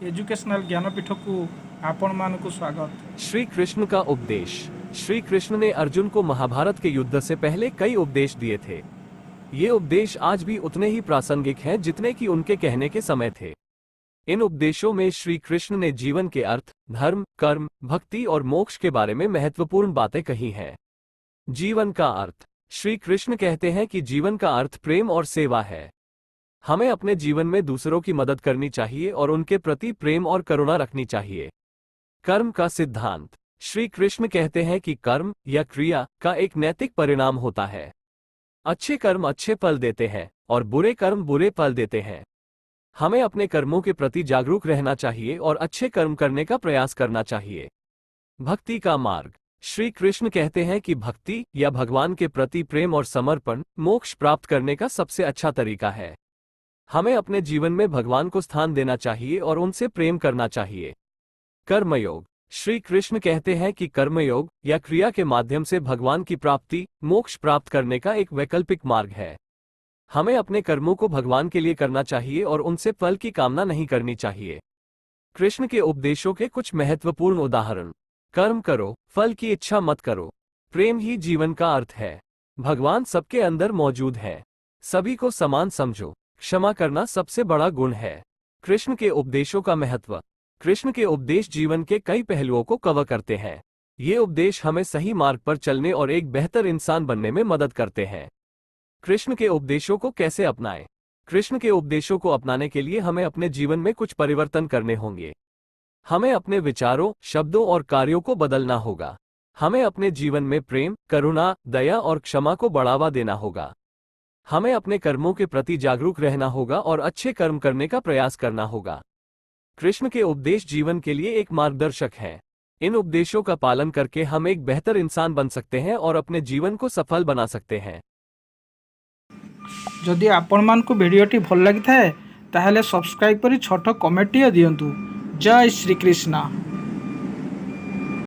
Educational Jnanpith को आपण मानकु स्वागत। श्री कृष्ण का उपदेश। श्री कृष्ण ने अर्जुन को महाभारत के युद्ध से पहले कई उपदेश दिए थे। ये उपदेश आज भी उतने ही प्रासंगिक हैं जितने कि उनके कहने के समय थे। इन उपदेशों में श्री कृष्ण ने जीवन के अर्थ, धर्म, कर्म, भक्ति और मोक्ष के बारे में महत्वपूर्ण बातें कही हैं। जीवन का अर्थ। श्री कृष्ण कहते हैं कि जीवन का अर्थ प्रेम और सेवा है। हमें अपने जीवन में दूसरों की मदद करनी चाहिए और उनके प्रति प्रेम और करुणा रखनी चाहिए। कर्म का सिद्धांत। श्री कृष्ण कहते हैं कि कर्म या क्रिया का एक नैतिक परिणाम होता है। अच्छे कर्म अच्छे फल देते हैं और बुरे कर्म बुरे फल देते हैं। हमें अपने कर्मों के प्रति जागरूक रहना चाहिए और अच्छे कर्म करने का प्रयास करना चाहिए। भक्ति का मार्ग। श्री कृष्ण कहते हैं कि भक्ति या भगवान के प्रति प्रेम और समर्पण मोक्ष प्राप्त करने का सबसे अच्छा तरीका है। हमें अपने जीवन में भगवान को स्थान देना चाहिए और उनसे प्रेम करना चाहिए। कर्मयोग। श्री कृष्ण कहते हैं कि कर्मयोग या क्रिया के माध्यम से भगवान की प्राप्ति, मोक्ष प्राप्त करने का एक वैकल्पिक मार्ग है। हमें अपने कर्मों को भगवान के लिए करना चाहिए और उनसे फल की कामना नहीं करनी चाहिए। कृष्ण के उपदेशों के कुछ महत्वपूर्ण उदाहरण। कर्म करो, फल की इच्छा मत करो। प्रेम ही जीवन का अर्थ है। भगवान सबके अंदर मौजूद है। सभी को समान समझो। क्षमा करना सबसे बड़ा गुण है। कृष्ण के उपदेशों का महत्व। कृष्ण के उपदेश जीवन के कई पहलुओं को कवर करते हैं। ये उपदेश हमें सही मार्ग पर चलने और एक बेहतर इंसान बनने में मदद करते हैं। कृष्ण के उपदेशों को कैसे अपनाएं? कृष्ण के उपदेशों को अपनाने के लिए हमें अपने जीवन में कुछ परिवर्तन करने होंगे। हमें अपने विचारों, शब्दों और कार्यों को बदलना होगा। हमें अपने जीवन में प्रेम, करुणा, दया और क्षमा को बढ़ावा देना होगा। हमें अपने कर्मों के प्रति जागरूक रहना होगा और अच्छे कर्म करने का प्रयास करना होगा। कृष्ण के उपदेश जीवन के लिए एक मार्गदर्शक हैं। इन उपदेशों का पालन करके हम एक बेहतर इंसान बन सकते हैं और अपने जीवन को सफल बना सकते हैं। जदि आपण मानकु वीडियोटी भल लगी थाए ताहले सब्सक्राइब करी छोट कमेंट दियंतु। जय श्री कृष्ण।